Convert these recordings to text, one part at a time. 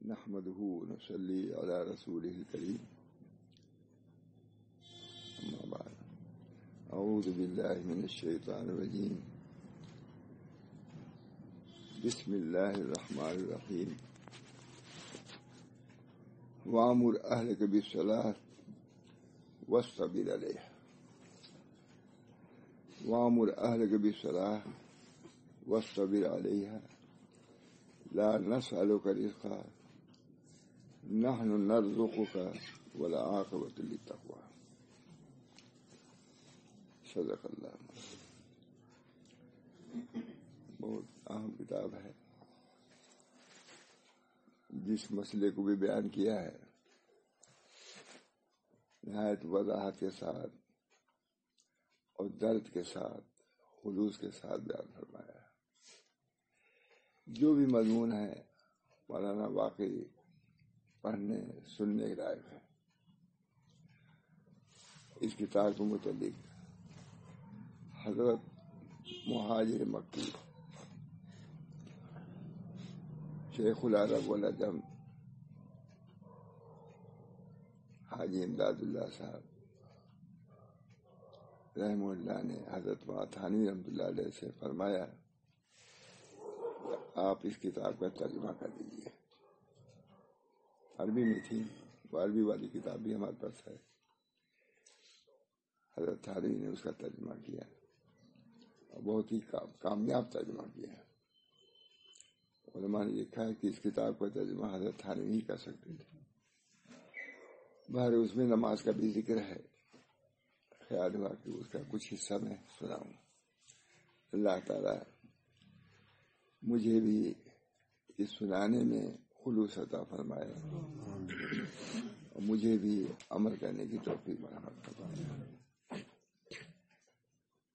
نحمده ونصلي على رسوله الكريم أما بعد أعوذ بالله من الشيطان الرجيم بسم الله الرحمن الرحيم وأمر أهلك بالصلاة واصطبر عليها وأمر أهلك بالصلاة واصطبر عليها لا نسألك رزقا نحن نرزقك والعاقبة للتقوى صدق اللہ. بہت اہم کتاب ہے، جس مسئلے کو بھی بیان کیا ہے نہایت وضاحت کے ساتھ اور درد کے ساتھ خلوص کے ساتھ بیان فرمایا ہے. جو بھی مضمون ہے مولانا واقعی پڑھنے سننے کے لائق ہے. اس کتاب کے متعلق حضرت مہاجر مکی شیخ العرب والعجم حاجی امداد اللہ صاحب رحمہ اللہ نے حضرت تھانوی رحمۃ اللہ علیہ سے فرمایا آپ اس کتاب کا ترجمہ کر دیجیے. عربی میں تھی، وہ عربی والی کتاب بھی ہمارے پاس ہے. حضرت تھانوی نے اس کا ترجمہ کیا اور بہت ہی کامیاب ترجمہ کیا. علماء نے لکھا ہے کہ اس کتاب کا ترجمہ حضرت تھانوی ہی کر سکتے تھے. باہر اس میں نماز کا بھی ذکر ہے. خیال ہوا کہ اس کا کچھ حصہ میں سناؤں. اللہ تعالی مجھے بھی اس سنانے میں خلوص عطا فرمائے اور مجھے بھی عمل کرنے کی توفیق مرحمت فرمائے.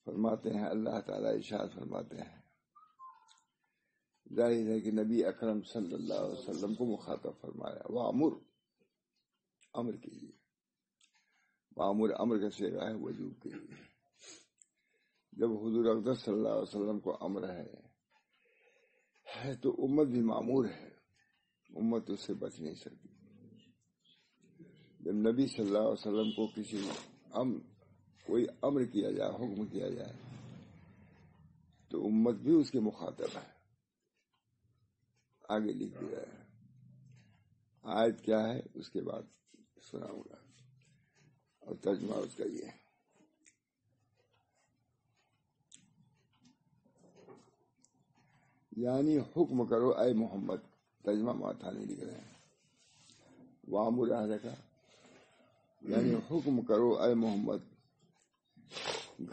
فرماتے ہیں اللہ تعالیٰ ارشاد فرماتے ہیں، ظاہر ہے کہ نبی اکرم صلی اللہ علیہ وسلم کو مخاطب فرمایا وامر، امر کیجیے. وامر امر کا صیغہ ہے وجوب کے لیے. جب حضور اقدس صلی اللہ علیہ وسلم کو امر ہے تو امت بھی مامور ہے، امت اس سے بچ نہیں سکتی. جب نبی صلی اللہ علیہ وسلم کو کوئی امر کیا جائے، حکم کیا جائے، تو امت بھی اس کے مخاطب ہے. آگے لکھ دیا ہے. آیت کیا ہے اس کے بعد سناؤں گا اور ترجمہ اس کا یہ ہے. یعنی حکم کرو اے محمد، ترجمہ ماتھا نہیں لکھ رہے ہیں. وامر اہلک یعنی حکم کرو اے محمد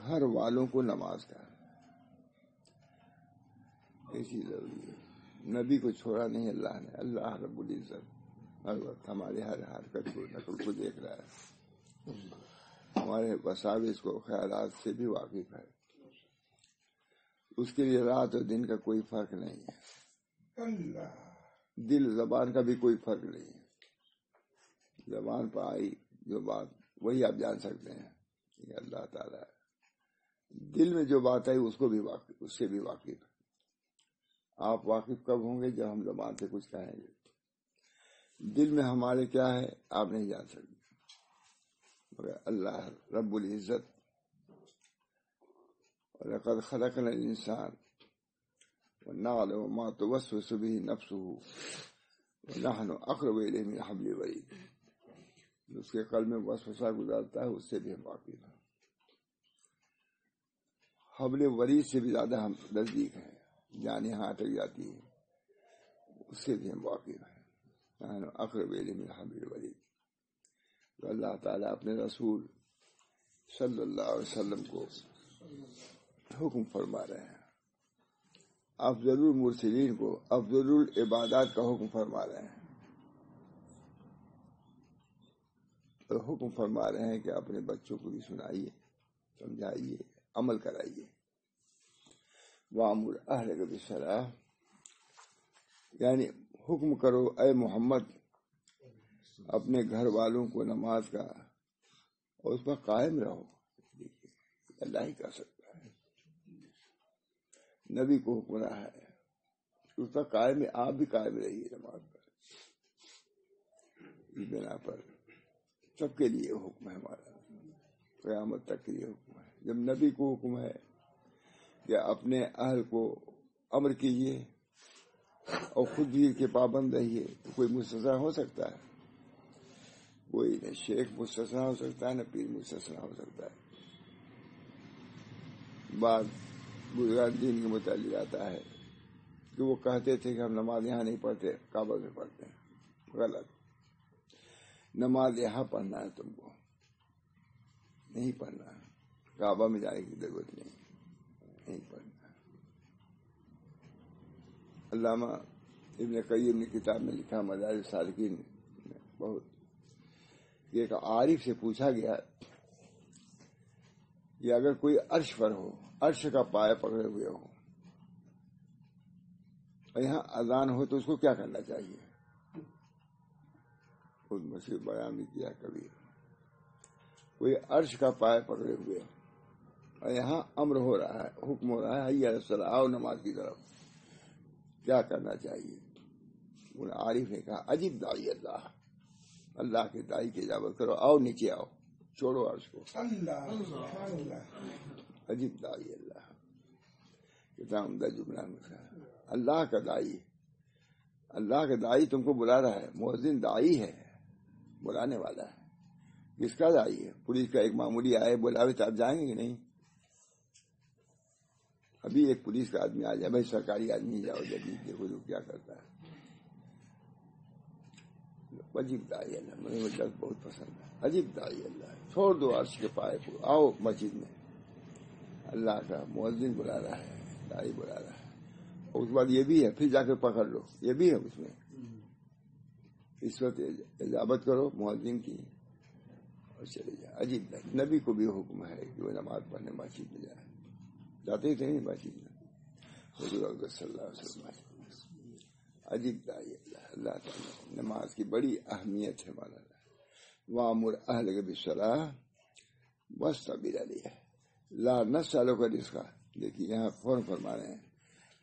گھر والوں کو نماز کا. ایسی ضروری ہے. نبی کو چھوڑا نہیں اللہ نے. اللہ رب العزت ہر وقت ہمارے ہر حرکت کو نقل کو دیکھ رہا ہے. ہمارے وساوس کو خیالات سے بھی واقف ہے. اس کے لیے رات اور دن کا کوئی فرق نہیں ہے. دل زبان کا بھی کوئی فرق نہیں ہے. زبان پر آئی جو بات وہی آپ جان سکتے ہیں کہ اللہ تعالیٰ ہے. دل میں جو بات آئی اس سے بھی واقف ہے. آپ واقف کب ہوں گے؟ جب ہم زبان سے کچھ کہیں گے. دل میں ہمارے کیا ہے آپ نہیں جان سکتے، مگر اللہ رب العزت وَلَقَدْ خَلَقْنَا الْإِنسَانَ وَنَعْلَمُ مَا تُوَسْوِسُ بِهِ نَفْسُهُ وَنَحْنُ أَقْرَبُ إِلَيْهِ مِنْ حَبْلِ الْوَرِيدِ. اس کے قلب میں وسوسہ گزارتا ہے اس سے بھی ہم واقف ہیں. حبل ورید سے بھی زیادہ ہم نزدیک ہیں. جان یہاں تک جاتی ہے اس سے بھی ہم واقف ہیں. نحن اقرب الیہ من حبل الورید. تو اللہ تعالیٰ اپنے رسول صلی اللہ علیہ وسلم کو حکم فرما رہے ہیں. افضل المرسلین کو افضل العبادات کا حکم فرما رہے ہیں. اور حکم فرما رہے ہیں کہ اپنے بچوں کو بھی سنائیے، سمجھائیے، عمل کرائیے. وَأَمُرْ أَهْلَكَ بِالصَّلَاةِ یعنی حکم کرو اے محمد اپنے گھر والوں کو نماز کا اور اس پر قائم رہو. اللہ ہی کر سکتا ہے. نبی کو حکم رہا ہے اس پر قائم، آپ بھی قائم رہیے نماز پر. اس بنا پر سب کے لیے حکم ہے ہمارا، قیامت تک کے لیے حکم ہے۔ جب نبی کو حکم ہے کہ اپنے اہل کو امر کیجیے اور خود بھی کے پابند رہیے، تو کوئی مستثنی ہو سکتا ہے؟ کوئی نہ شیخ مستثنی ہو سکتا ہے، نہ پیر مستثنی ہو سکتا ہے۔ بات بزرگان دین کے متعلق آتا ہے کہ وہ کہتے تھے کہ ہم نماز یہاں نہیں پڑھتے، کعبہ میں پڑھتے ہیں۔ غلط، نماز یہاں پڑھنا ہے، تم کو نہیں پڑھنا، کعبہ میں جانے کی ضرورت نہیں پڑھنا۔ علامہ ابن قیم نے کتاب میں لکھا مدارج السالکین میں بہت، ایک عارف سے پوچھا گیا کہ اگر کوئی عرش پر ہو، عرش کا پائے پکڑے ہوئے ہو اور یہاں اذان ہو تو اس کو کیا کرنا چاہیے؟ خود مشہور بیان بھی کیا کبھی، کوئی عرش کا پائے پکڑے ہوئے اور یہاں امر ہو رہا ہے، حکم ہو رہا ہے حی علی الصلاۃ، آؤ نماز کی طرف، کیا کرنا چاہیے؟ ان عارف نے کہا عجیب داعی اللہ، اللہ کے داعی کی اجابت کرو، آؤ نیچے آؤ، چھوڑو عرش کو۔ عجیب داعی اللہ، کتنا عمدہ جملہ ہے۔ اللہ کا داعی، اللہ کا داعی تم کو بلا رہا ہے، مؤذن داعی ہے، بلانے والا ہے۔ کس کا داعی ہے؟ پولیس کا ایک معمولی آئے بلاوے تو آپ جائیں گے کہ نہیں؟ ابھی ایک پولیس کا آدمی آ جائے، بھائی سرکاری آدمی جاؤ جبھی دیکھو جو کیا کرتا ہے۔ عجیب داعی اللہ، مجھے وہ لفظ بہت پسند ہے، عجیب داعی اللہ، چھوڑ دو عرش کے پائے کو، آؤ مسجد میں، اللہ کا مؤذن بلا رہا ہے، داعی بلا رہا ہے۔ اور اس بعد یہ بھی ہے، پھر جا کے پکڑ لو، یہ بھی ہے اس میں، اس وقت اجابت کرو مؤذن کی اور چلے جائے۔ عجیب داعی، نبی کو بھی حکم ہے کہ وہ نماز پڑھنے مسجد میں جائے، جاتے ہی تھے نہیں مسجد میں، حضور اکبر صلی اللہ علیہ وسلم۔ عجیب داعی اللہ، اللہ تعالیٰ نماز کی بڑی اہمیت ہے مولانا۔ وَأَمُرْ أَهْلَكَ بِالصَّلَاةِ وَاصْطَبِرْ عَلَيْهَا لَا نَسْأَلُكَ رِزْقًا۔ دیکھیے یہاں فوراً فرما رہے ہیں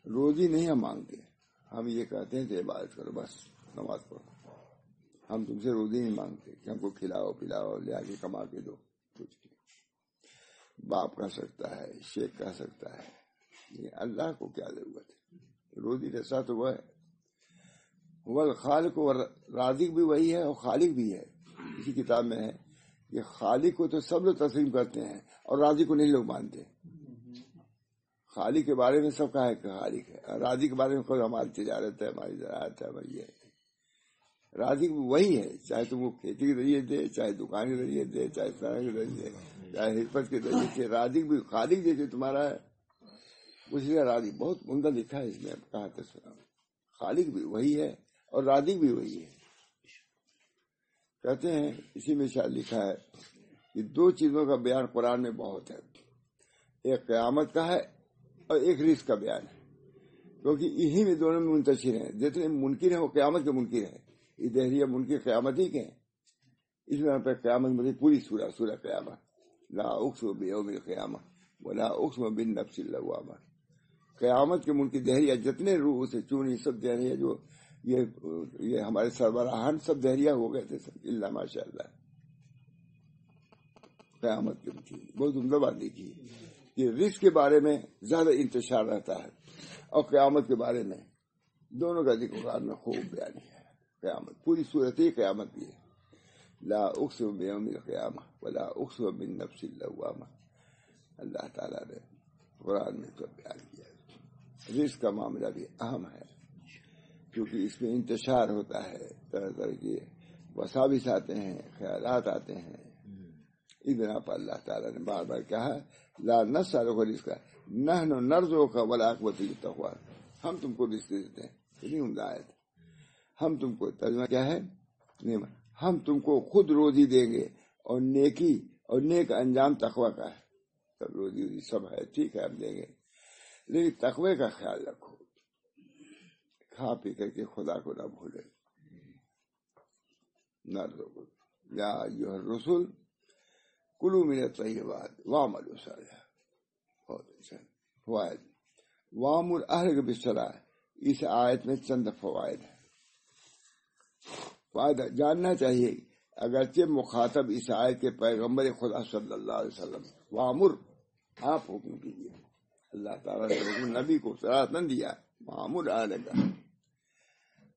روزی نہیں ہم مانگتے، ہم یہ کہتے ہیں کہ عبادت کرو، بس نماز پڑھو، ہم تم سے روزی نہیں مانگتے کہ ہم کو کھلاؤ پلاؤ، لے آ کے کما کے دو، کچھ نہیں۔ باپ کہہ سکتا ہے، شیخ کہہ سکتا ہے، اللہ کو کیا ضرورت ہے؟ روزی رسا تو وہ ہے، وہ خالق و رازق بھی وہی ہے اور خالق بھی ہے۔ اسی کتاب میں ہے کہ خالق کو تو سب لوگ تسلیم کرتے ہیں اور رازق کو نہیں لوگ مانتے۔ خالق کے بارے میں سب کہا ہے کہ خالق ہے، رازق کے بارے میں کوئی ہماری تجارت ہے، ہماری زراعت ہے، ہماری ہے۔ رازق وہی ہے، چاہے تم کو کھیتی کے ذریعے دے، چاہے دکان کے ذریعے دے، چاہے سڑک کے ذریعے دے، چاہے حرفت کے ذریعے سے، رازق بھی خالق جیسے تمہارا ہے اسی کا رازق۔ بہت عمدہ لکھا ہے اس میں، کہا تھا سنا، خالق بھی وہی ہے اور رازق بھی وہی ہے۔ کہتے ہیں اسی میں شاید لکھا ہے کہ دو چیزوں کا بیان قرآن میں بہت ہے، ایک قیامت کا ہے اور ایک رزق کا بیان ہے، کیونکہ انہی میں دونوں میں منتشر ہیں۔ جتنے منکر ہیں وہ قیامت کے منکر ہیں، یہ دہریہ منکر قیامت ہی کے ہیں۔ اس میں پہ قیامت مطلب پوری سورہ قیامت، لا اقسم بیوم القیامہ ولا اقسم بالنفس اللوامہ۔ قیامت کے منکر دہریہ جتنے روح سے چونی سب دہریہ، جو یہ ہمارے سربراہان سب دہریہ ہو گئے تھے سب، اللہ ماشاء اللہ۔ قیامت کے منکر بہت عمدہ بات دیکھی کہ رزق کے بارے میں زیادہ انتشار رہتا ہے اور قیامت کے بارے میں دونوں کا ذکر قرآن میں خوب بیان ہے۔ قیامت پوری صورت ہی قیامت کی ہے، لا اقسم بیوم القیامہ ولا اقسم بالنفس اللوامہ۔ اللہ تعالیٰ نے قرآن میں سب بیان کیا ہے۔ رزق کا معاملہ بھی اہم ہے کیونکہ اس میں انتشار ہوتا ہے، طرح طرح کے وساوس آتے ہیں، خیالات آتے ہیں۔ اس بنا پر اللہ تعالیٰ نے بار بار کہا لا نسألک رزقا نحن نرزقک والعاقبۃ للتقویٰ، ہم تم کو رزق دیتے ہیں۔ کتنی عمدہ آیت، ہم تم کو، ترجمہ کیا ہے؟ ہم تم کو خود روزی دیں گے اور نیکی اور نیک انجام تقویٰ کا ہے۔ تب روزی سب ہے، ٹھیک ہے ہم دیں گے، لیکن تقوی کا خیال رکھو، کھا پی کر کے خدا کو نہ بھولے۔ یا ایھا الرسل کلوا من الطیبات واعملوا صالحا۔ بہت اچھا فوائد۔ وامر اہلک بالصلاۃ، اس آیت میں چند فوائد ہیں۔ وعدہ جاننا چاہیے اگرچہ مخاطب اس آیت کے پیغمبر خدا صلی اللہ علیہ وسلم وامر آپ حکم کیجیے. اللہ تعالیٰ نے حکم نبی کو صراحتاً دیا وامر آنے کا،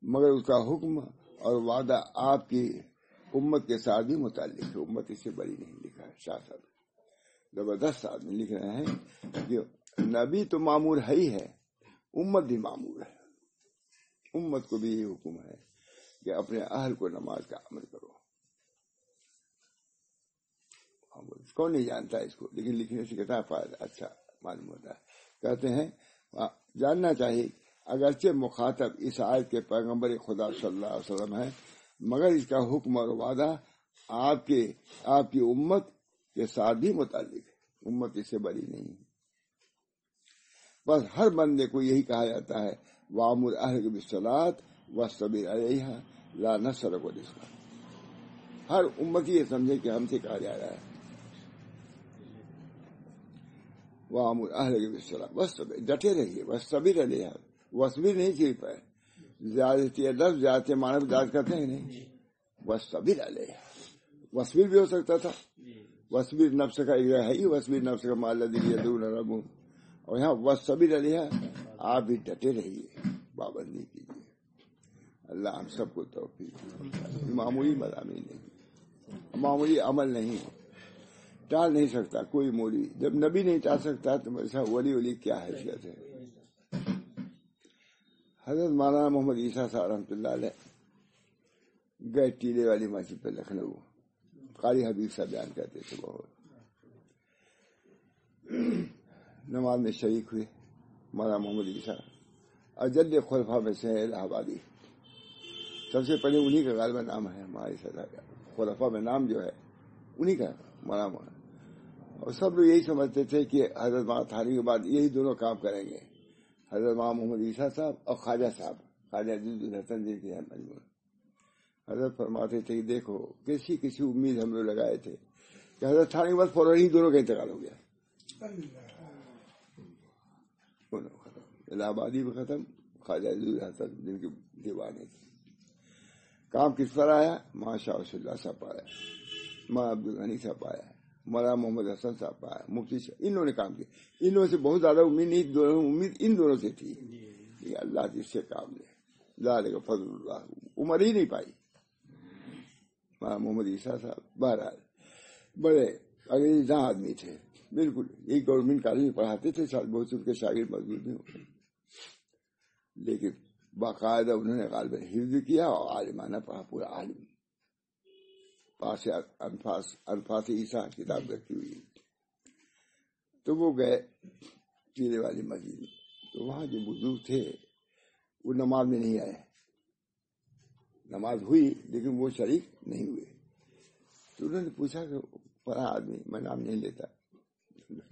مگر اس کا حکم اور وعدہ آپ کی امت کے ساتھ بھی متعلق ہے. امت اس سے بڑی نہیں لکھا ہے. شاہ صاحب زبردست آدمی لکھ رہے ہیں کہ نبی تو معمور ہے ہی ہے، امت بھی معمور ہے. امت کو بھی یہ حکم ہے کہ اپنے اہل کو نماز کا عمل کرو. کون نہیں جانتا اس کو، لیکن لکھنے سے کتنا فائدہ اچھا معلوم ہوتا ہے. کہتے ہیں جاننا چاہیے اگرچہ مخاطب اس آیت کے پیغمبر خدا صلی اللہ علیہ وسلم ہے، مگر اس کا حکم اور وعدہ آپ کی امت کے ساتھ بھی متعلق ہے. امت اس سے بڑی نہیں ہے. بس ہر بندے کو یہی کہا جاتا ہے وَأَمُرْ أَهْلَكَ بِالصَّلَاةِ وَاصْطَبِرْ عَلَيْهَا لَا نَسْأَلُكَ رِزْقًا. ہر امتی یہ سمجھے کہ ہم سے کہا جا رہا ہے وَأَمُرْ أَهْلَكَ بِالصَّلَاةِ وَاصْطَبِرْ، ڈٹے رہیے. وَاصْطَبِرْ عَلَيْهَا، وَاصْبِر نہیں صرف ہے، زیادتی لفظ زیادتی معنی داد کرتے ہیں نہیں. وَاصْطَبِرْ عَلَيْهَا، وَاصْبِر بھی ہو سکتا تھا. وَاصْبِر نفس کا اجرا ہے ہی، وَاصْبِر نفس کا مع الذین یدعون ربهم، اور یہاں وَاصْطَبِرْ عَلَيْهَا، آپ بھی ڈٹے رہیے، پابندی کیجیے. اللہ ہم سب کو توفیق دے. معمولی مضامین نہیں، معمولی عمل نہیں، ٹال نہیں سکتا کوئی مولوی. جب نبی نہیں ٹال سکتا تو ایسا ولی کیا حیثیت ہے. حضرت مولانا محمد عیسیٰ صاحب رحمۃ اللہ علیہ گئے ٹیلے والی مسجد پہ لکھنؤ. قاری حبیب صاحب بیان کرتے تھے. بہت نماز میں شریک ہوئے مولانا محمد عیسیٰ. اجل خلفاء میں سے الہ آبادی، سب سے پہلے انہی کا غالباً نام ہے ہمارے سدا کا. خلفاء میں نام جو ہے انہی کا مولانا. اور سب لوگ یہی سمجھتے تھے کہ حضرت مولانا تھانوی کے بعد یہی دونوں کام کریں گے، حضرت مولانا محمد عیسیٰ صاحب اور خواجہ صاحب، خواجہ عزیز الحسن جن کی ہے مجموعہ. حضرت فرماتے تھے کہ دیکھو کسی امید ہم لوگ لگائے تھے کہ حضرت تھانوی کے بعد فوراً ہی دونوں کا انتقال ہو گیا. الہ آبادی بھی ختم، خواجہ عزیز الحسن جن کے دیوانے تھے. کام کس پر آیا؟ ماں شاہ اللہ صاحب آیا، ماں عبدالغنی صاحب آیا، مولانا محمد حسن صاحب آیا، مفتی صاحب. انہوں نے کام کیا. انہوں سے بہت زیادہ امید نہیں، امید ان دونوں سے تھی. یہ اللہ جس سے کام لے ذالک فضل اللہ. عمر ہی نہیں پائی. مولانا محمد عیسیٰ صاحب بہرحال بڑے انگریزاں آدمی تھے، بالکل یہی گورنمنٹ کالج میں پڑھاتے تھے. بہت سے ان کے شاگرد موجود نہیں ہوتے، لیکن باقاعدہ انہوں نے غالباً حفظ کیا اور عالمانہ پڑھا. پورا عالم پاس انفاس عیسیٰ کتاب رکھی ہوئی. تو وہ گئے ٹیلے والی مسجد میں. تو وہاں جو بزرگ تھے وہ نماز میں نہیں آئے. نماز ہوئی لیکن وہ شریک نہیں ہوئے. تو انہوں نے پوچھا کہ پڑھا آدمی، میں نام نہیں لیتا،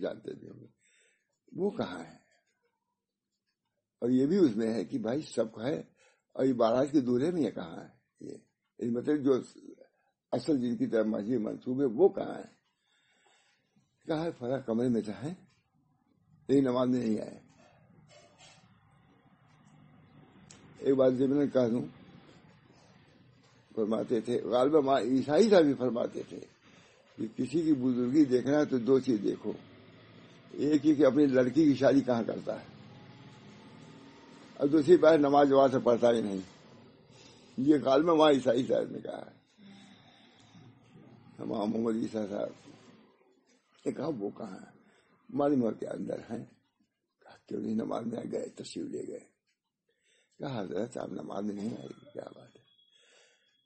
جانتے بھی ہوں گے، وہ کہاں ہے؟ اور یہ بھی اس میں ہے کہ بھائی سب ہے، اور یہ بارات کے دورے میں یہ کہاں ہے؟ یہ مطلب جو اصل جن کی طرف مسجد منسوب ہے وہ کہاں ہے؟ کہا ہے فلاں کمرے میں ہے، لیکن نماز میں نہیں آئے. ایک بات ضمن کہہ دوں، فرماتے تھے غالباً عیسائی صاحب بھی فرماتے تھے کہ کسی کی بزرگی دیکھنا ہے تو دو چیز دیکھو. ایک ہی کہ اپنی لڑکی کی شادی کہاں کرتا ہے، اور دوسری بات نماز جماعت سے پڑھتا ہی نہیں. یہ غالباً وہاں عیسائی صاحب نے کہا ہے. ہمارا محمد عیسیٰ صاحب نے کہا وہ کہاں ہے؟ معلوم کے اندر ہیں. کیوں نہیں نماز میں گئے، تشریف لے گئے. کہا حضرت آپ نماز میں نہیں آئے، کیا بات ہے؟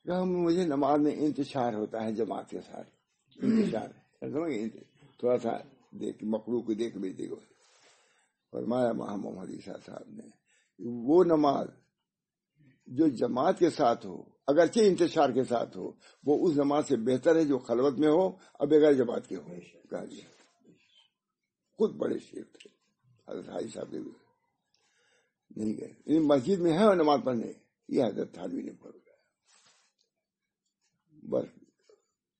کہا مجھے نماز میں انتشار ہوتا ہے جماعت کے ساتھ. انتشار تھوڑا سا دیکھ مخلوق کو دیکھ بھی دیکھو. فرمایا محمد عیسیٰ صاحب نے وہ نماز جو جماعت کے ساتھ ہو اگرچہ انتشار کے ساتھ ہو وہ اس نماز سے بہتر ہے جو خلوت میں ہو اور بغیر جماعت کے ہو. کہا دیا. خود بڑے شیخ تھے حضرت حاجی صاحب کے نہیں گئے، مسجد میں ہے اور نماز پڑھنے. یہ حضرت تھانوی نے پڑھ گیا. بس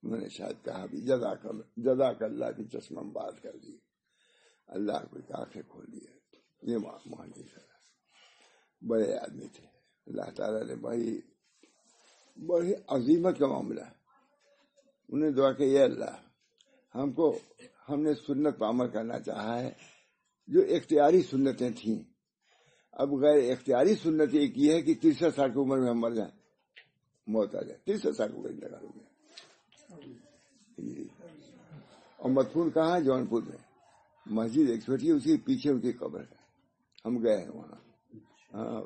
انہوں نے شاید کہا بھی جزاک اللہ کی چشمہ بات کر دی، اللہ کو آنکھیں کھول دی. یہ محمد بڑے آدمی تھے. اللہ تعالیٰ نے بھائی بڑی عظیمت کا معاملہ ہے. انہیں دعا کہ یہ اللہ ہم نے سنت پر عمل کرنا چاہا ہے جو اختیاری سنتیں تھیں. اب غیر اختیاری سنت یہ کی ہے کہ 63 سال کی عمر میں ہم مر جائیں، موت آ جائے. 63 سال کی عمر انتقال ہو گیا. اور مدفون کہاں ہے؟ جونپور میں. مسجد ایک چھوٹی ہے، اس کے پیچھے ان کی قبر ہے. ہم گئے ہیں وہاں. ہاں،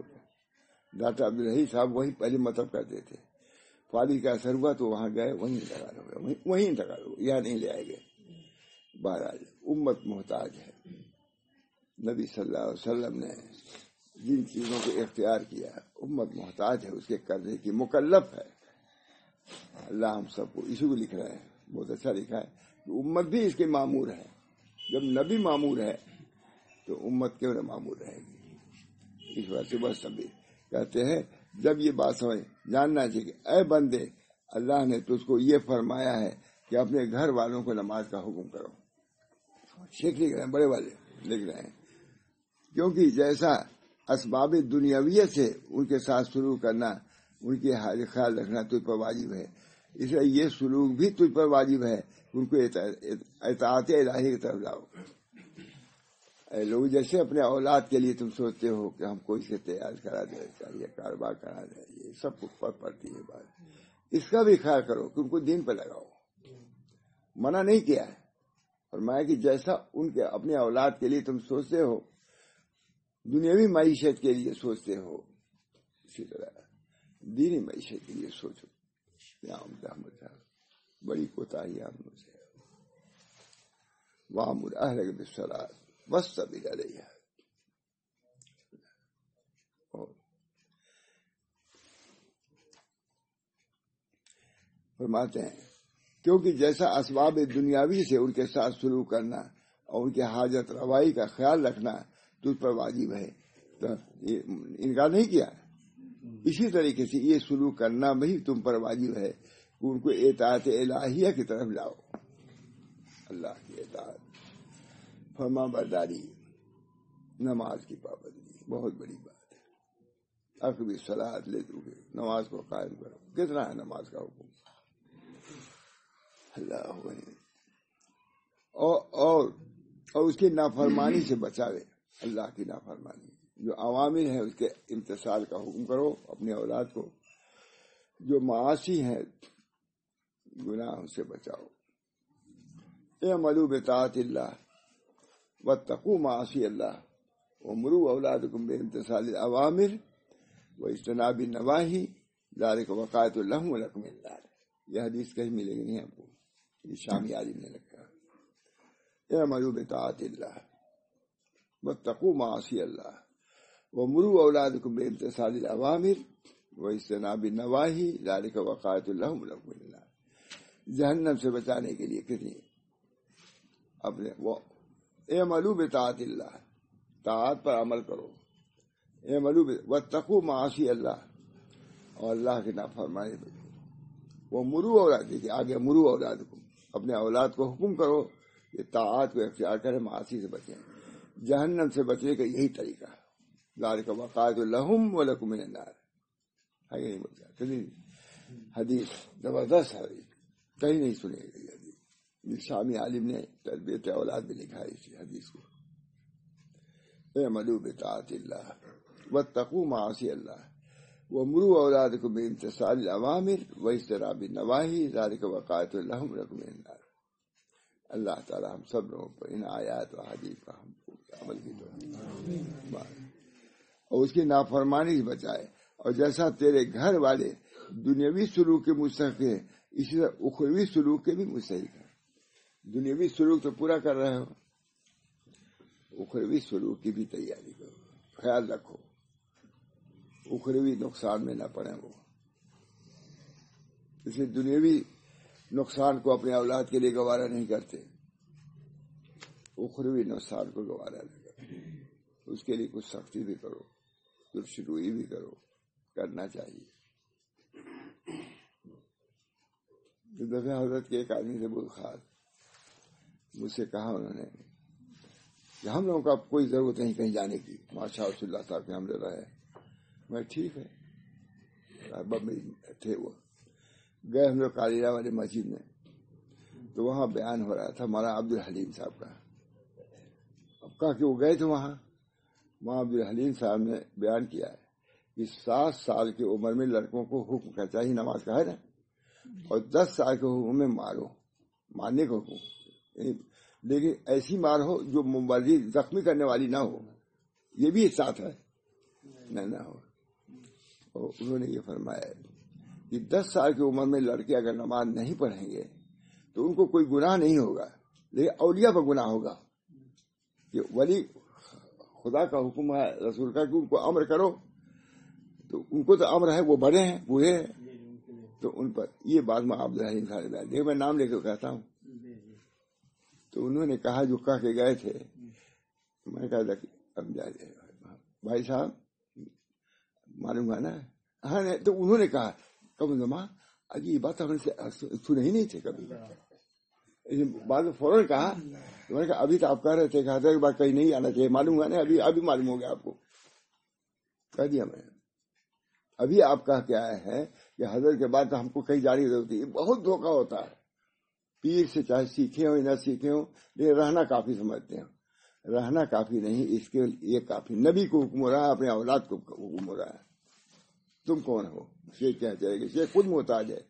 ڈاکٹر عبدالرحیم صاحب وہی پہلے مطلب کرتے تھے. فالج کا اثر ہوا تو وہاں گئے، وہیں انتقال ہو گیا. وہیں انتقال ہو گیا، یہاں نہیں لے آئے گئے. بہرحال امت محتاج ہے. نبی صلی اللہ علیہ وسلم نے جن چیزوں کو اختیار کیا امت محتاج ہے اس کے کرنے کی، مکلف ہے. اللہ ہم سب کو اسی کو لکھ رہا ہے، بہت اچھا لکھا ہے کہ امت بھی اس کے معمور ہے. جب نبی معمور ہے تو امت کیوں نہ معمور رہے گی؟ اس وجہ سے بس نبی کہتے ہیں جب یہ بات سمجھ جاننا چاہیے کہ اے بندے اللہ نے تجھ کو یہ فرمایا ہے کہ اپنے گھر والوں کو نماز کا حکم کرو. شیخ لکھ رہے ہیں، بڑے والے لکھ رہے ہیں، کیونکہ جیسا اسباب دنیاویت سے ان کے ساتھ سلوک کرنا، ان کی حال خیال رکھنا تجھ پر واجب ہے، اس لیے یہ سلوک بھی تجھ پر واجب ہے. ان کو اطاعت الہی کی طرف لاؤ. لوگ جیسے اپنے اولاد کے لیے تم سوچتے ہو کہ ہم کو اسے تیار کرا دیں چاہیے، کاروبار کرا دیں، یہ سب پر پڑتی ہے بات. اس کا بھی خیال کرو کہ ان کو دین پہ لگاؤ. منع نہیں کیا ہے، فرمایا کہ جیسا ان کے اپنے اولاد کے لیے تم سوچتے ہو، دنیاوی معیشت کے لیے سوچتے ہو، اسی طرح دینی معیشت کے لیے سوچو. بڑی کوتاہی ہم سے. وَأَمُرْ أَهْلَكَ بِالصَّلَاةِ وَاصْطَبِرْ عَلَيْهَا. فرماتے ہیں کیونکہ جیسا اسباب دنیاوی سے ان کے ساتھ سلوک کرنا اور ان کے حاجت روائی کا خیال رکھنا تجھ پر واجب ہے، تو انکار نہیں کیا. اسی طریقے سے یہ سلوک کرنا بھی تم پر واجب ہے کہ ان کو اطاعت الہیہ کی طرف لاؤ. اللہ کی اطاعت، فرما برداری، نماز کی پابندی بہت بڑی بات ہے. اقم الصلاۃ لے دو گے، نماز کو قائم کرو. کتنا ہے نماز کا حکم؟ اللہ اور اس کی نافرمانی سے بچاوے. اللہ کی نافرمانی جو عوامر ہے اس کے امتثال کا حکم کرو اپنے اولاد کو. جو معاصی ہیں گناہوں سے بچاؤ. اعملوا بطاعت اللہ واتقوا معاصی اللہ وامروا اولادکم بامتثال الاوامر واجتناب النواہی ذلک وقایۃ لهم ولکم النار. یہ حدیث کہیں ملے گی نہیں ہم کو، یہ شامی عالم نے لکھا. اعملوا بطاعت اللہ واتقوا معاصی اللہ وامروا اولادکم بامتثال الاوامر واجتناب النواہی ذلک وقایۃ لهم ولکم النار. جہنم سے بچانے کے لیے کتنی اپنے وہ اعملوا بطاعت اللہ، طاعت پر عمل کرو. اعملوا واتقوا معاصی اللہ، اور اللہ کی نافرمانی بچو. وہ مرو اولاد، دیکھیے آگے مرو اولادکم، اپنے اولاد کو حکم کرو کہ طاعت کو اختیار کریں، معاصی سے بچیں. جہنم سے بچنے کا یہی طریقہ ہے. ذالک وقایۃ لہم ولکم من النار. ہے نہیں بولتا حدیث زبردست حدیث، کہیں نہیں سنے گی حدیث. شامی عالم نے تربیت اولاد میں لکھا ہے اسی حدیث کو. اعملوا بطاعت اللہ واتقوا معاصی اللہ وامروا اولادکم بامتثال الاوامر واجتناب النواہی ذلک وقایۃ لہم ولکم من النار. اللہ تعالی ہم سب لوگوں پر ان آیات و حدیث پر ہم کو عمل کی توفیق اور اس کی نافرمانی سے بچائے. اور جیسا تیرے گھر والے دنیاوی سلوک کے مستحق ہیں، اسی طرح اخروی سلوک کے بھی مستحق ہیں. دنیاوی سلوک تو پورا کر رہے ہو، اخروی سلوک کی بھی تیاری کرو، خیال رکھو اخروی نقصان میں نہ پڑے. وہ اس لیے دنیاوی نقصان کو اپنے اولاد کے لیے گوارا نہیں کرتے، اخروی نقصان کو گوارا نہیں کرتے. اس کے لیے کچھ سختی بھی کرو، کچھ روئی بھی کرو، کرنا چاہیے. دفعہ حضرت کے ایک آدمی سے بہت خاص مجھ سے کہا انہوں نے کہ ہم لوگوں کا کوئی ضرورت نہیں کہیں جانے کی، ماشاء اللہ صاحب کے ہم لے رہے. میں ٹھیک ہے، بمبئی تھے وہ گئے ہم لوگ کالیرا والی مسجد میں، تو وہاں بیان ہو رہا تھا مولانا عبدالحلیم صاحب کا. اب کہا کہ وہ گئے تھے وہاں عبدالحلیم صاحب نے بیان کیا ہے کہ 7 سال کی عمر میں لڑکوں کو حکم کا چاہیے نماز کا ہے نا، اور 10 سال کے حکم میں مارنے کا حکم، لیکن ایسی مار ہو جو مبرر زخمی کرنے والی نہ ہو، یہ بھی ساتھ ہے نہ ہو. اور انہوں نے یہ فرمایا کہ 10 سال کی عمر میں لڑکے اگر نماز نہیں پڑھیں گے تو ان کو کوئی گناہ نہیں ہوگا، لیکن اولیاء پر گناہ ہوگا. کہ ولی خدا کا حکم ہے رسول کا کہ ان کو امر کرو، تو ان کو تو امر ہے، وہ بڑے ہیں بوڑھے ہیں، تو ان پر یہ بات میں عبدالحلیم صاحب دیکھ میں نام لے کے کہتا ہوں. تو انہوں نے کہا جو کہہ کے گئے تھے، میں نے کہا اب بھائی صاحب معلوم ہے نا. ہاں تو انہوں نے کہا کب زماں اجی یہ بات ہم سے سنے ہی نہیں تھے کبھی. بعد میں فوراً کہا، میں نے کہا ابھی تو آپ کہہ رہے تھے کہ حضرت بات کہیں نہیں آنا چاہیے، معلوم ہوا نا ابھی معلوم ہو گیا آپ کو. کہہ دیا میں ابھی آپ کہہ کے آئے ہیں کہ حضرت کے بعد ہم کو کہیں جاری ضرورت ہے. بہت دھوکہ ہوتا ہے، پیر سے چاہے سیکھے ہوں نہ سیکھے ہوں، لیکن رہنا کافی سمجھتے ہیں. رہنا کافی نہیں، اس کے یہ کافی. نبی کو حکم ہو رہا ہے، اپنے اولاد کو حکم ہو رہا ہے. تم کون ہو؟ شیخ کیا چلے گا؟ شیخ خود محتاج ہے،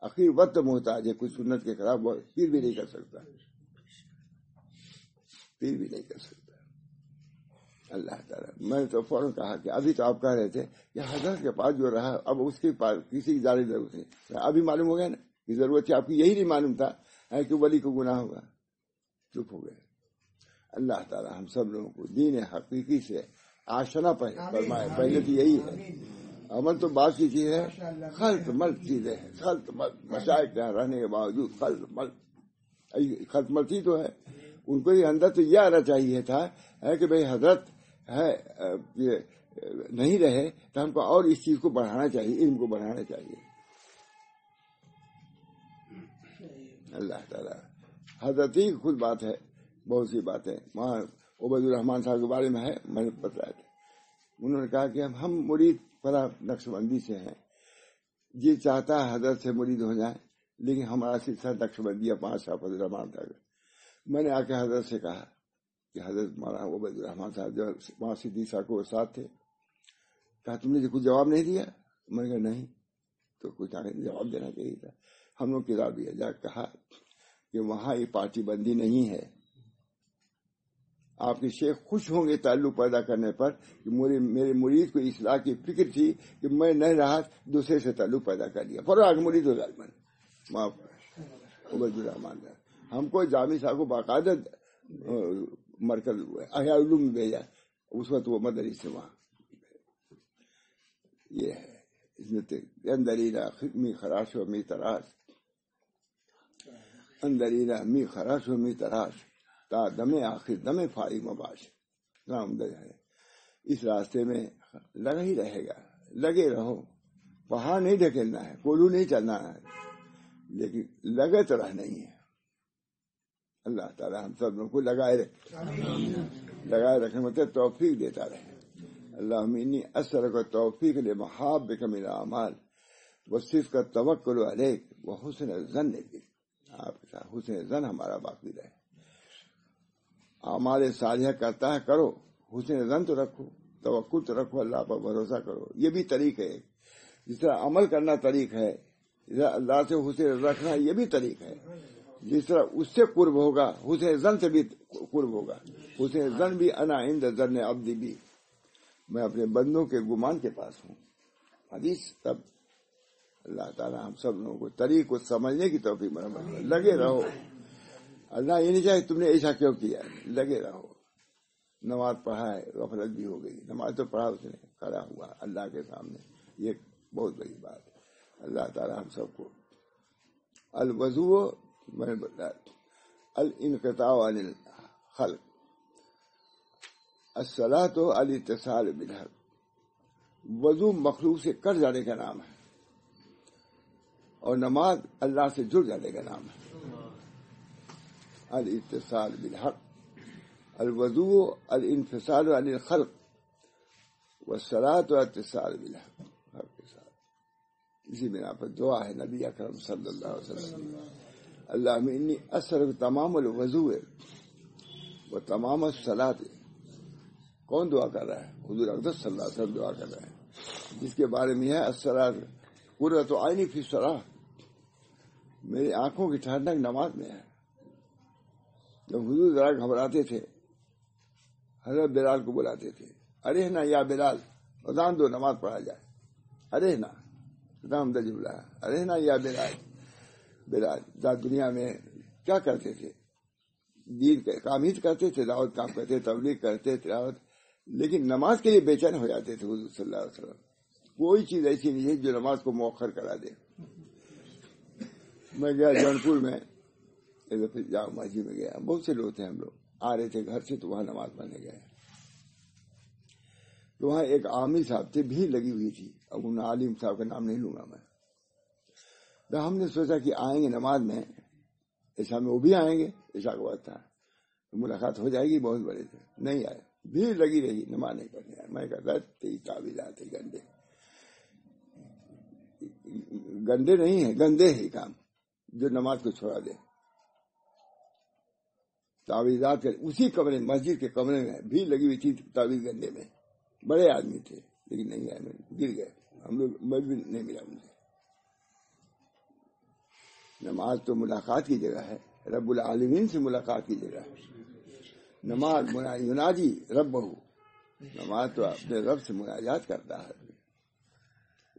آخری وقت محتاج ہے، کچھ سنت کے خلاف پیر بھی نہیں کر سکتا، پیر بھی نہیں کر سکتا. اللہ تعالیٰ میں نے تو فوراً کہا کہ ابھی تو آپ کہہ رہے تھے کہ حضرت کے پاس جو رہا اب اس کے پاس کسی کی جاری ضرورت ہے. ابھی معلوم ہو گیا نا کہ ضرورت تھی آپ کی، یہی نہیں معلوم تھا کہ ولی کو گناہ ہوگا. چپ ہو گئے. اللہ تعالیٰ ہم سب لوگوں کو دین حقیقی سے آشنا فرمائے. پہلے تو یہی ہے، عمل تو بات کی چیز ہے، خلط ملط چیزیں ہیں، خلط ملط مشائق رہنے کے باوجود خلط ملطی تو ہے. ان کو اندر تو یہ آنا چاہیے تھا کہ بھئی حضرت ہے نہیں رہے تو ہم کو اور اس چیز کو بڑھانا چاہیے، علم کو بڑھانا چاہیے. اللہ تعالیٰ حضرت ہی خود بات ہے. بہت سی باتیں وہاں عبید الرحمان صاحب کے بارے میں ہے، میں نے بتایا تھا. انہوں نے کہا کہ ہم مرید فلاں نقش بندی سے ہیں، جی چاہتا ہے حضرت سے مرید ہو جائیں، لیکن ہمارا سلسلہ نقش بندی 5 صاحب عبید الرحمان تک. میں نے آ کے حضرت سے کہا کہ حضرت مولانا عبید الرحمان صاحب جو وہاں صدیق صاحب کو ساتھ تھے، کہا تم نے کچھ جواب نہیں دیا؟ میں نے کہا نہیں. تو کچھ جواب دینا چاہیے تھا. ہم لوگ کتاب دیا جا کہا کہ وہاں یہ پارٹی بندی نہیں ہے. آپ کے شیخ خوش ہوں گے تعلق پیدا کرنے پر کہ میرے مرید کو اصلاح کی فکر تھی کہ میں نہیں رہا دوسرے سے تعلق پیدا کر لیا، فوراً مرید ہو جائے. معاف عبید الرحمان ہم کو جامع صاحب کو باقاعدہ مرکز احیاء علوم میں بھیجا، اس وقت وہ مدری سے وہاں. یہ ہے اس میں اندرینا می خراش و می تراش، اندرینا می خراش و می تراش تا دم آخر دم فاری مباش. ہے اس راستے میں لگا ہی رہے گا، لگے رہو. پہاڑ نہیں ڈھکیلنا ہے، کولو نہیں چلنا ہے، لیکن لگے تو رہنا ہی ہے. اللہ تعالیٰ ہم سب لوگوں کو لگائے رکھنے مطلب توفیق دیتا رہے. اللہم انی اسألک التوفیق لمحابک من الاعمال والصدق التوکل علیک وحسن الظن بک. آپ کے ساتھ حسن ظن ہمارا باقی رہے. اعمال صالحہ کرتا ہے کرو، حسن ظن تو رکھو، توکل تو رکھو، اللہ پر بھروسہ کرو. یہ بھی طریق ہے. جس طرح عمل کرنا طریق ہے، جس طرح اللہ سے حسن رکھنا یہ بھی طریق ہے. جس طرح اس سے قرب ہوگا حسن ظن سے بھی قرب ہوگا. حسن ظن بھی انا عند ظن عبدی بھی، میں اپنے بندوں کے گمان کے پاس ہوں. حدیث تب اللہ تعالیٰ ہم سب لوگوں کو طریق کو سمجھنے کی توفیق مرحمت. لگے رہو. اللہ یہ نہیں چاہے تم نے ایسا کیوں کیا، لگے رہو. نماز پڑھا ہے، غفلت بھی ہو گئی، نماز تو پڑھا اس نے، کھڑا ہوا اللہ کے سامنے، یہ بہت بڑی بات ہے. اللہ تعالیٰ ہم سب کو الوضو میں نے بتایا، الانقطاع عن الخلق، الصلاۃ الاتصال بالحق. وضو مخلوق سے کٹ جانے کا نام ہے، اور نماز اللہ سے جڑ جانے کا نام ہے. الاتصال بالحق، الوضو الانفصال عن الخلق، والصلاۃ الاتصال بالحق. حق کے ساتھ اسی بنا پر دعا ہے نبی اکرم صلی اللہ علیہ وسلم، اللہم انی اسألک تمام الوضو و تمام الصلاۃ. کون دعا کر رہا ہے؟ حضور اقدس صلی اللہ علیہ وسلم دعا کر رہے ہیں، جس کے بارے میں ہے الصلاۃ قرۃ عینی فی الصلاۃ، میری آنکھوں کی ٹھنڈک نماز میں ہے. جب حضور ذرا گھبراتے تھے حضرت بلال کو بلاتے تھے، ارے نا یا بلال اذان دو نماز پڑھا جائے. ارے نا رام دج بلایا، ارے نا یا بلال. بلال دنیا میں کیا کرتے تھے؟ دین کام ہی کرتے تھے، دعوت کام کرتے، تبلیغ کرتے، تلاوت، لیکن نماز کے لیے بے چین ہو جاتے تھے. حضور صلی اللہ علیہ وسلم کوئی چیز ایسی نہیں ہے جو نماز کو مؤخر کرا دے. میں گیا جونپور میں، جامع مسجد میں گیا، بہت سے لوگ تھے، ہم لوگ آ رہے تھے گھر سے تو وہاں نماز پڑھنے گئے. تو وہاں ایک عامی صاحب تھے، بھیڑ لگی ہوئی تھی. اب ان عالم صاحب کا نام نہیں لوں گا میں. تو ہم نے سوچا کہ آئیں گے نماز میں، عشاء میں وہ بھی آئیں گے، عشاء کا وقت تھا، ملاقات ہو جائے گی. بہت بڑے تھے، نہیں آئے، بھیڑ لگی رہی، نماز نہیں پڑھنے آئے. میں کہتا تعویلات گندے گندے نہیں ہیں، گندے ہیں کام جو نماز کو چھوڑا دے. تعویذات اسی کمرے، مسجد کے کمرے میں بھیڑ لگی ہوئی تھی، تعویذ گندے میں. بڑے آدمی تھے لیکن نہیں آئے، گر گئے. ہم لوگ میں بھی نہیں ملا ان سے. نماز تو ملاقات کی جگہ ہے، رب العالمین سے ملاقات کی جگہ ہے. نماز یناجی ربہ، نماز تو اپنے رب سے مناجات کرتا ہے.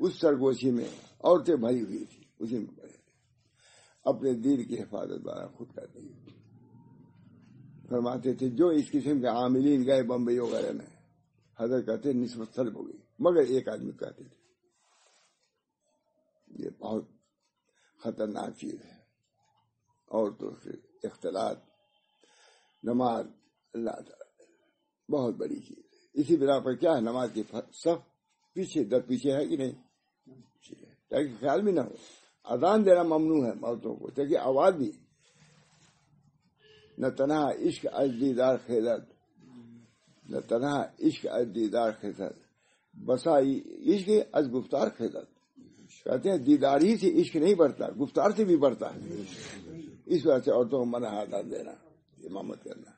اس سرگوشی میں عورتیں بھری ہوئی تھی، اسی میں پڑے تھے. اپنے دین کی حفاظت بارہ خود کرتے ہیں. فرماتے تھے جو اس قسم کے عاملین گئے بمبئی وغیرہ میں، حضرت کہتے نسبت سلب ہو گئی. مگر ایک آدمی کہتے تھے یہ بہت خطرناک چیز ہے، عورتوں سے اختلاط. نماز اللہ تعالی بہت بڑی چیز ہے. اسی بنا پر کیا ہے، نماز کی صف پیچھے در پیچھے ہے کہ نہیں، تاکہ خیال بھی نہ ہو. اذان دینا ممنوع ہے عورتوں کو، تاکہ آواز بھی نہ تنہا عشق از دیدار خیزد، نہ تنہا عشق از دیدار خیزد، بسا عشق از گفتار خیزد. کہتے ہیں دیدار ہی سے عشق نہیں بڑھتا، گفتار سے بھی بڑھتا ہے. اس وجہ سے عورتوں کو منع آزاد دینا، امامت کرنا،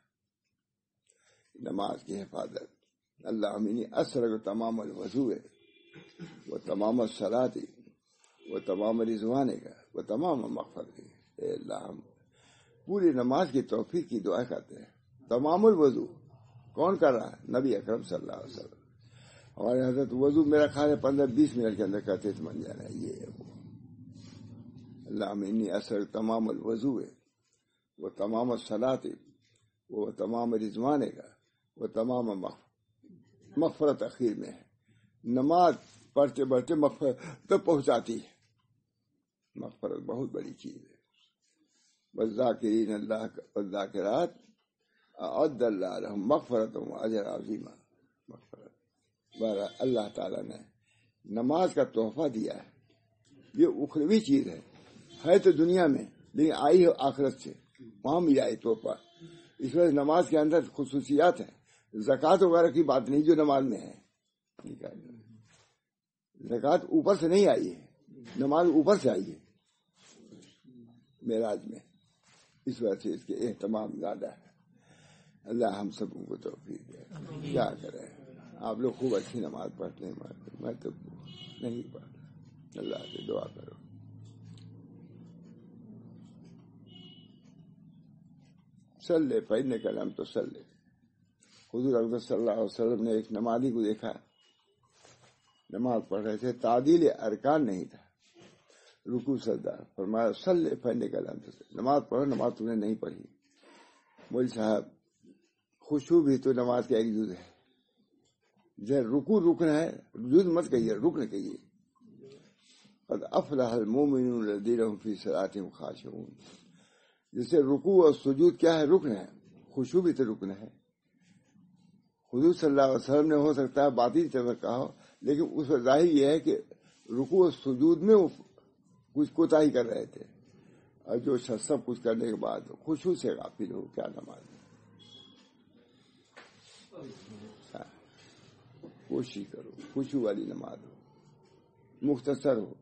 نماز کی حفاظت. اللہ امینی اثر تمام الوضو وہ تمام الصلاۃ وہ تمام رضوانے کا وہ تمام مغفرت. اے اللہ ہم پوری نماز کی توفیق کی دعا کرتے ہیں. تمام الوضو کون کر رہا ہے؟ نبی اکرم صلی اللہ علیہ وسلم. ہمارے حضرت وضو میرا خیال ہے 15-20 منٹ کے اندر کرتے تھے، من جانا ہے یہ وہ. اللہ انی اثر تمام الوضو وہ تمام الصلاۃ وہ تمام رضوانے کا وہ تمام مغفرت اخیر میں ہے. نماز پڑھتے پڑھتے مغفرت تک پہنچاتی ہے. مغفرت بہت بڑی چیز ہے. والذاکرین اللہ والذاکرات اعد اللہ لهم مغفرت و اجر عظیمہ. مغفرت اللہ تعالیٰ نے نماز کا تحفہ دیا ہے. یہ اخروی چیز ہے تو دنیا میں، لیکن آئی ہے آخرت سے، وہاں مل جائے تحفہ. اس وجہ نماز کے اندر خصوصیات ہیں. زکوٰۃ وغیرہ کی بات نہیں جو نماز میں ہے. زکوٰۃ اوپر سے نہیں آئی ہے، نماز اوپر سے آئی ہے معراج میں. اس وجہ سے اس کے اہتمام زیادہ ہے. اللہ ہم سب کو توفیق دے. کیا کریں، آپ لوگ خوب اچھی نماز پڑھتے ہیں، میں تو نہیں پڑھتا. اللہ سے دعا کرو. صلی پڑھنے کا نام تو صلی. حضور اکبر صلی اللہ علیہ وسلم نے ایک نمازی کو دیکھا، نماز پڑھ رہے تھے، تعدیل ارکان نہیں تھا، رکوع سجدہ. فرمایا صلی پڑھنے کا نام تو صلی، نماز پڑھو. نماز تم نے نہیں پڑھی. مول صاحب خشوع بھی تو نماز کا ایک جز ہے. رکوع رکن ہے، جز مت کہیے، رکن کہیے. قد افلح المؤمنون الذین هم فی صلاتهم خاشعون. جیسے رکوع اور سجود کیا ہے، رکن ہے، خشوع بھی تو رکن ہے. حضور صلی اللہ علیہ وسلم نے ہو سکتا ہے باطنی طور کہا ہو، لیکن اس کا ظاہر یہ ہے کہ رکوع اور سجود میں وہ کچھ کوتاہی کر رہے تھے. اور جو سب کچھ کرنے کے بعد خشوع سے غافل ہو، کیا نماز ہے. کوشش کرو خشوع والی نماز ہو، مختصر ہو.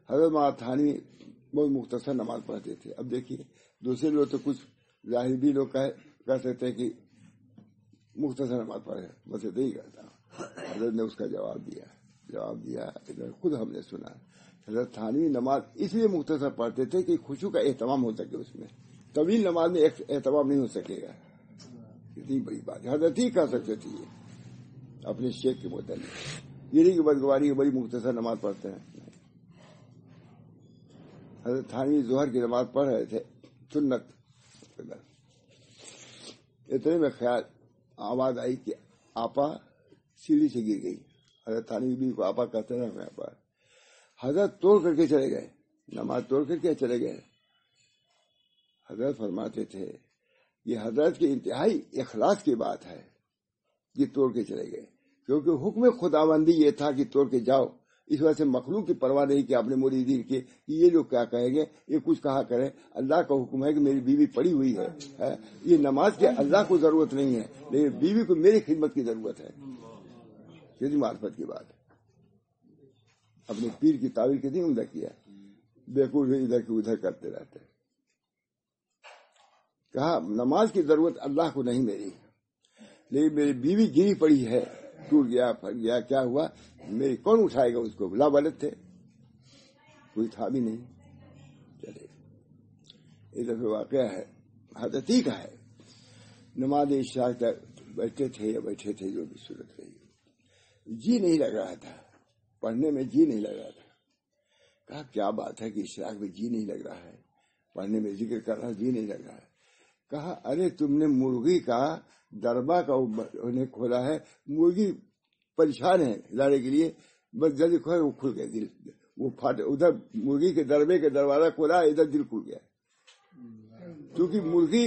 حضرت تھانوی بہت مختصر نماز پڑھتے تھے. اب دیکھیے دوسرے لوگ تو کچھ ظاہری لوگ کہہ سکتے ہیں کہ مختصر نماز پڑھے، بس اتنا ہی کہتا ہوں. حضرت نے اس کا جواب دیا ادھر خود ہم نے سنا. حضرت تھانوی نماز اس لیے مختصر پڑھتے تھے کہ خشوع کا اہتمام ہو سکے. اس میں طویل نماز میں اہتمام نہیں ہو سکے گا. اتنی بڑی بات ہے، حضرت ہی کہہ سکتے تھے یہ اپنے شیخ کے متعلق. یہ نہیں کہ بدگواری بڑی مختصر نماز پڑھتے ہیں. حضرت تھانوی ظہر کی نماز پڑھ رہے تھے سنت. اتنے میں خیال آواز آئی کہ آپا سیڑھی سے گر گئی. حضرت تھانوی بھی کو آپا کہتے رہے میں پر. حضرت توڑ کر کے چلے گئے، نماز توڑ کر کے چلے گئے. حضرت فرماتے تھے یہ حضرت کے انتہائی اخلاص کی بات ہے، یہ توڑ کے چلے گئے، کیونکہ حکم خداوندی یہ تھا کہ توڑ کے جاؤ. اس وجہ سے مخلوق کی پرواہ نہیں کہ اپنے مریدین کی یہ لوگ کیا کہیں گے، یہ کچھ کہا کریں. اللہ کا حکم ہے کہ میری بیوی پڑی ہوئی ہے، یہ نماز کے اللہ کو ضرورت نہیں ہے، لیکن بیوی کو میری خدمت کی ضرورت ہے. کتنی معرفت کی بات ہے. اپنے پیر کی تعبیر کتنی عمدہ کیا، بیوقوف ادھر کی ادھر کرتے رہتے. کہا نماز کی ضرورت اللہ کو نہیں میری، لیکن میری بیوی گری پڑی ہے، ٹوٹ گیا پھٹ گیا کیا ہوا، میری کون اٹھائے گا اس کو. لا بلد تھے، کوئی تھا بھی نہیں. چلے یہ دفعہ واقعہ ہے حضرت ہی کا ہے. نماز عشاء تک بیٹھے تھے یا بیٹھے تھے جو بھی صورت رہی، جی نہیں لگ رہا تھا پڑھنے میں، جی نہیں لگ رہا تھا. کہا کیا بات ہے کہ اشراق میں جی نہیں لگ رہا ہے، پڑھنے میں ذکر کر رہا جی نہیں لگ رہا ہے. کہا ارے تم نے مرغی کا دربہ کا انہیں کھولا ہے، مرغی پریشان ہے لانے کے لیے، بس جلدی کھولا وہ کھل گیا دل، وہ پھٹ ادھر مرغی کے دربے کے دروازہ کھولا ادھر دل کھل گیا. کیونکہ مرغی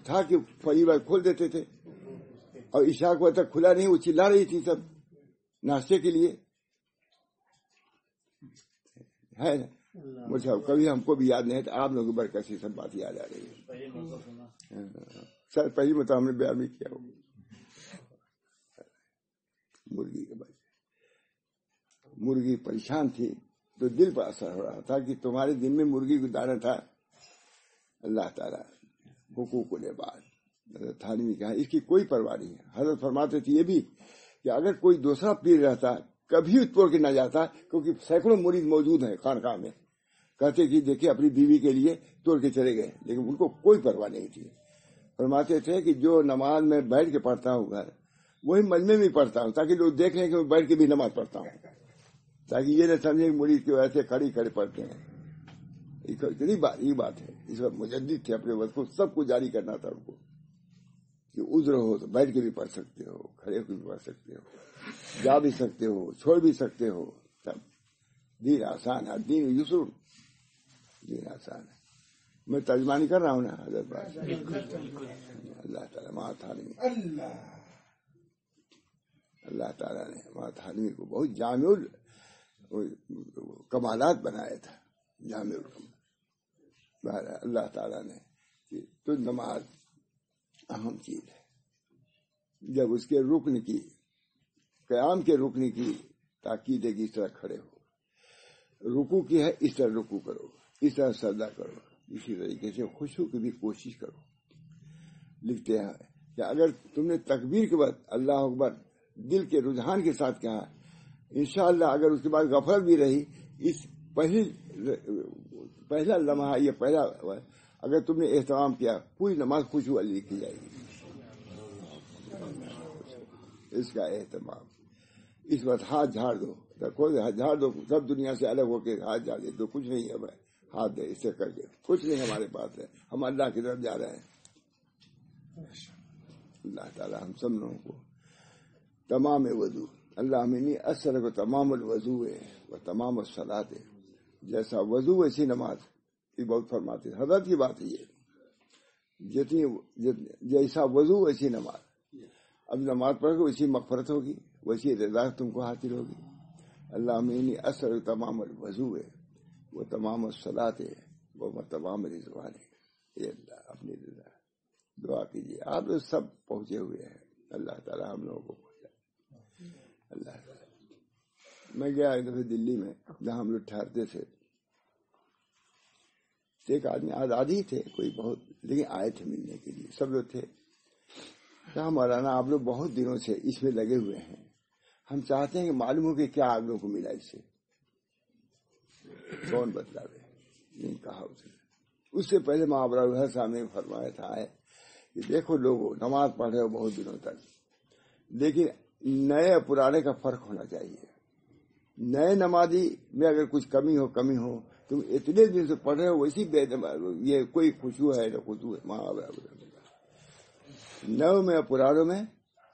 تھا کہ فری بار کھول دیتے تھے اور عشاء کو تک کھلا نہیں، وہ چلا رہی تھی سب ناشتے کے لیے ہے نا. مجھے کبھی ہم کو بھی یاد نہیں ہے تو آپ لوگوں کی برکت سے سب بات یاد آ رہی ہے. سر پہلی مرتبہ ہم نے بیان بھی کیا مرغی کے بارے. مرغی پریشان تھی تو دل پر اثر ہو رہا تھا کہ تمہارے دن میں مرغی کو دانا تھا. اللہ تعالیٰ حقوق العباد. حضرت تھانوی کہا اس کی کوئی پرواہ نہیں ہے. حضرت فرماتے تھے یہ بھی کہ اگر کوئی دوسرا پیر رہتا کبھی توڑ کے نہ جاتا، کیونکہ سینکڑوں مرید موجود ہیں خانقاہ میں، کہتے کہ دیکھیں اپنی بیوی کے لیے توڑ کے چلے گئے، لیکن ان کو کوئی پرواہ نہیں تھی. فرماتے تھے کہ جو نماز میں بیٹھ کے پڑھتا ہوں گھر، وہی مجمع میں پڑھتا ہوں تاکہ لوگ دیکھ لیں کہ میں بیٹھ کے بھی نماز پڑھتا ہوں، تاکہ یہ نہ سمجھے کہ مرید کی وجہ سے کھڑی کھڑے پڑھتے ہیں. کتنی یہ بات ہے. اس وقت مجدد تھے، اپنے وقت کو سب کو جاری کرنا تھا ان کو کہ عذر ہو تو بیٹھ کے بھی پڑھ سکتے ہو، کھڑے ہو کے بھی پڑھ سکتے ہو، جا بھی سکتے ہو، چھوڑ بھی سکتے ہو. سب دین آسان ہے، دین یسر، دین آسان ہے. میں ترجمانی کر رہا ہوں نا حضرت بات. اللہ تعالیٰ ماتھانوی، اللہ تعالیٰ نے ماتھانوی کو بہت جامع کمالات بنایا تھا. جامع اللہ تعالیٰ نے کہ تو نماز اہم چیز ہے. جب اس کے رکن کی، قیام کے رکن کی تاکید ہے کہ اس طرح کھڑے ہو، رکوع کی ہے اس طرح رکوع کرو، اس طرح سجدہ کرو، اسی طریقے سے خشوع کی بھی کوشش کرو. لکھتے ہیں کہ اگر تم نے تکبیر کے بعد اللہ اکبر دل کے رجحان کے ساتھ کہا، انشاءاللہ اگر اس کے بعد غفلت بھی رہی، اس پہلا لمحہ یہ پہلا اگر تم نے اہتمام کیا، پوری نماز خشوع والی لکھی جائے گی. اس کا اہتمام. اس وقت ہاتھ جھاڑ دو، ہاتھ جھاڑ دو، سب دنیا سے الگ ہو کے ہاتھ جھاڑ دے. تو کچھ نہیں ہے بھائی، ہاتھ دے اس سے کر کے کچھ نہیں ہمارے پاس ہے، ہم اللہ کی طرف جا رہے ہیں. اللہ تعالیٰ ہم سب لوگوں کو تمام وضو، اللہ منی اثر کو تمام الوضو ہے وہ تمام الصلاۃ ہے. جیسا وضو ویسی نماز، یہ بہت فرماتے ہیں حضرت کی بات ہے. یہ جتنی جیسا وضو ویسی نماز. اب نماز پڑھ کے ویسی مغفرت ہوگی، ویسی رضا تم کو حاصل ہوگی. اللہ منی اثر تمام الوضو ہے وہ تمام الصلاۃ ہے وہ تمام رضوان ہے. یہ اللہ اپنی رضا. دعا کیجیے آپ لوگ سب پہنچے ہوئے ہیں، اللہ تعالیٰ ہم لوگوں کو پہنچا. اللہ تعالیٰ. میں گیا ایک دفعہ دلی میں جہاں ہم لوگ ٹھہرتے تھے، ایک آدمی آزادی تھے کوئی بہت، لیکن آئے تھے ملنے کے لیے، سب لوگ تھے. کہا مولانا آپ لوگ بہت دنوں سے اس میں لگے ہوئے ہیں، ہم چاہتے ہیں کہ معلوم ہو کہ کیا آپ لوگوں کو ملا اس سے. کون بتلاوے؟ نہیں کہا اس سے پہلے محاورہ صاحب نے فرمایا تھا کہ دیکھو لوگوں نماز پڑھ رہے ہو بہت دنوں تک، لیکن نئے اور پرانے کا فرق ہونا چاہیے. نئے نمازی میں اگر کچھ کمی ہو تم اتنے دن سے پڑھ رہے ہو ویسی یہ کوئی خوشبو ہے نہ خوشبو ہے. محاورہ نو میں اور پرانوں میں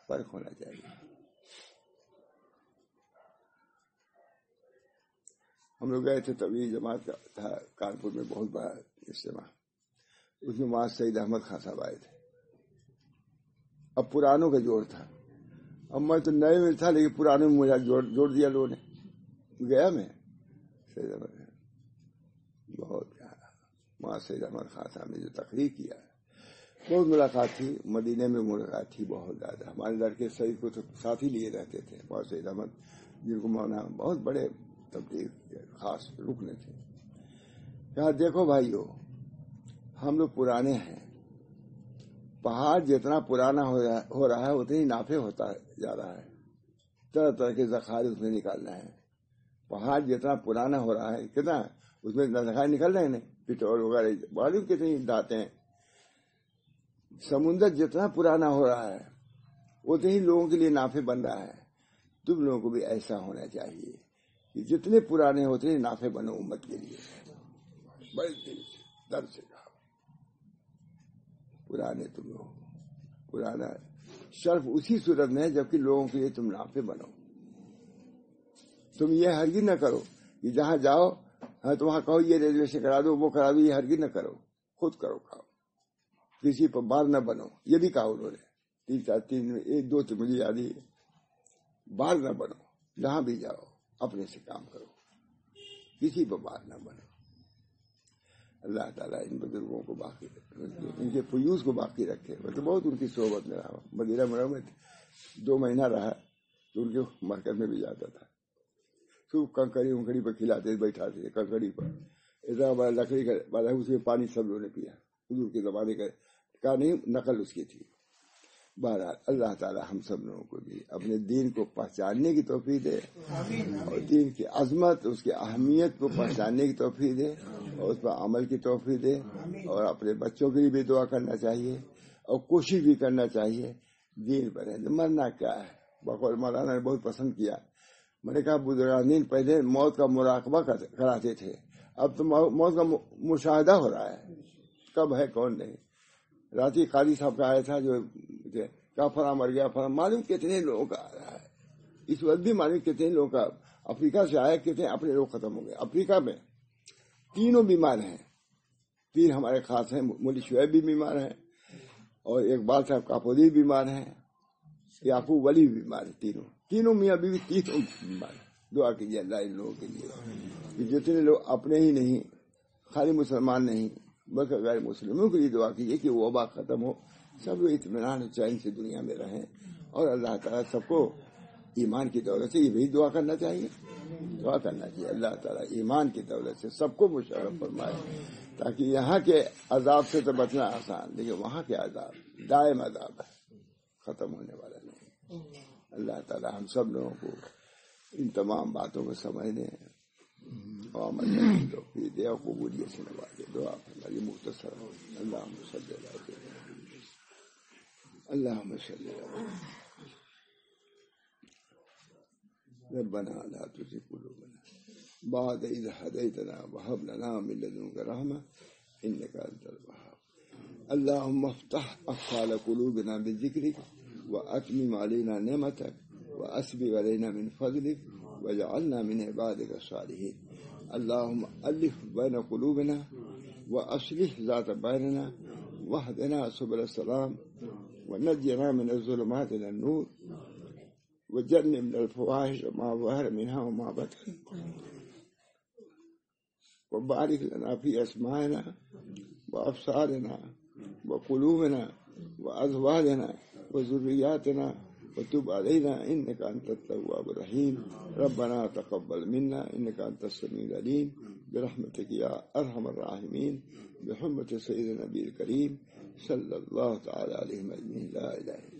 فرق ہونا چاہیے. ہم لوگ گئے تھے تبلیغ جماعت کا تھا کانپور میں بہت بڑا اجتماع، اس میں وہاں سید احمد خان صاحب آئے تھے. اب پرانوں کا جوڑ تھا، اب میں تو نئے میں تھا لیکن پرانے میں مجھے جوڑ دیا لوگوں نے. گیا میں سید احمد بہت وہاں سید احمد خان صاحب نے جو تقریر کیا بہت ملاقات تھی. مدینے میں ملاقات تھی بہت زیادہ. ہمارے لڑکے سعید کو تو ساتھ ہی لیے رہتے تھے. وہاں سید احمد جن کو مانا بہت بڑے تبلیغ خاص رکن تھے. کہا دیکھو بھائیو ہم لوگ پرانے ہیں، پہاڑ جتنا پرانا ہو رہا ہے اتنی نافع ہوتا جا رہا ہے. طرح طرح کے ذخائر اس میں نکالنا ہے. پہاڑ جتنا پرانا ہو رہا ہے کتنا اس میں ذخائر نکل رہے ہیں، پٹرول وغیرہ معلوم کتنی داتے ہیں. سمندر جتنا پرانا ہو رہا ہے اتنے ہی لوگوں کے لیے نافع بن رہا ہے. تم لوگوں کو بھی ایسا ہونا چاہیے کہ جتنے پرانے ہوتے ہیں نافع بنو امت کے لیے. بڑے دل سے درد سے کہا پرانے تم لوگ، پرانا شرف اسی صورت میں ہے جبکہ لوگوں کے لیے تم نافع بنو. تم یہ ہرگز نہ کرو کہ جہاں جاؤ تو وہاں کہو یہ ریزرویشن کرا دو وہ کرا دو، یہ ہرگز نہ کرو. خود کرو کھاؤ، کسی پر بار نہ بنو. یہ بھی کہا انہوں نے تین ایک دو تو مجھے یاد ہی ہے. بار نہ بنو، جہاں بھی جاؤ اپنے سے کام کرو، کسی پر بار نہ بنو. اللہ تعالیٰ ان بزرگوں کو باقی رکھے، ان کے فیوز کو باقی رکھے. میں تو بہت ان کی صحبت میں رہا. مدینہ منورہ میں 2 مہینہ رہا تو ان کے مرکز میں بھی جاتا تھا. صبح کنکڑی پر کھلاتے بیٹھاتے تھے، کنکڑی پر اتنا بڑا لکڑی کا والا اس میں پانی سب لوگوں نے پیا. حضور کے زمانے کا نہیں نقل اس کی تھی. بہرحال اللہ تعالی ہم سب لوگوں کو بھی اپنے دین کو پہچاننے کی توفیق دے اور دین کی عظمت اس کی اہمیت کو پہچاننے کی توفیق دے اور اس پر عمل کی توفیق دے. اور اپنے بچوں کے لیے بھی دعا کرنا چاہیے اور کوشش بھی کرنا چاہیے دین پر. مرنا کیا ہے؟ بقول مولانا نے بہت پسند کیا. میں نے کہا بزرگان پہلے موت کا مراقبہ کراتے تھے، اب تو موت کا مشاہدہ ہو رہا ہے. کب ہے کون نہیں. راتی قاضی صاحب کا آیا تھا جو کیا فلاں مر گیا فلاں، معلوم کتنے لوگوں کا آ رہا ہے. اس وقت بھی معلوم کتنے لوگوں کا افریقہ سے آیا، کتنے اپنے لوگ ختم ہو گئے. افریقہ میں 3 بیمار ہیں، 3 ہمارے خاص ہیں. مولی شعیب بھی بیمار ہیں اور اقبال صاحب کاپودی بیمار ہیں، یعقوب ولی بھی بیمار ہیں. تینوں میاں بیوی 3 بیمار ہیں. دعا کیجیے اللہ ان لوگوں کے لیے کہ جتنے لوگ اپنے ہی نہیں، خالی مسلمان نہیں بلکہ غیر مسلموں کے لیے دعا کیجیے کہ وبا ختم ہو، سب لوگ اطمینان و چین سے دنیا میں رہیں. اور اللہ تعالیٰ سب کو ایمان کی دولت سے یہ بھی دعا کرنا چاہیے، دعا کرنا چاہیے اللہ تعالیٰ ایمان کی دولت سے سب کو مشرف فرمائے، تاکہ یہاں کے عذاب سے تو بچنا آسان، لیکن وہاں کے عذاب دائم عذاب ہے، ختم ہونے والا نہیں. اللہ تعالیٰ ہم سب لوگوں کو ان تمام باتوں کو سمجھنے اور عمل کرنے کی توفیق دے اور قبولیت سے نوازے. دعا فرمائیے مختصر. اللہم صلی اللہ علیہ وسلم، اللہم صلی اللہ علیہ وسلم. ربنا لا تزغ قلوبنا بعد إذ هديتنا وهب لنا من لدنك رحمة إنك أنت الوهاب. اللهم افتح أقفال قلوبنا بذكرك وأتمم علينا نعمتك وأسبغ علينا من فضلك واجعلنا من عبادك الصالحين. اللهم ألف بين قلوبنا وأصلح ذات بيننا واهدنا سبل السلام ونجنا من الظلمات إلى النور وجنبنا الفواحش ما ظهر منها وما بطن وبارك لنا في أسماعنا وأبصارنا وقلوبنا وأزواجنا وذرياتنا وتب علينا إنك أنت التواب الرحيم. ربنا تقبل منا إنك أنت السميع العليم برحمتک یا ارحم الراحمین بحرمت سید نبی کریم صلی اللہ تعالی علیہ وسلم. لا الہ الا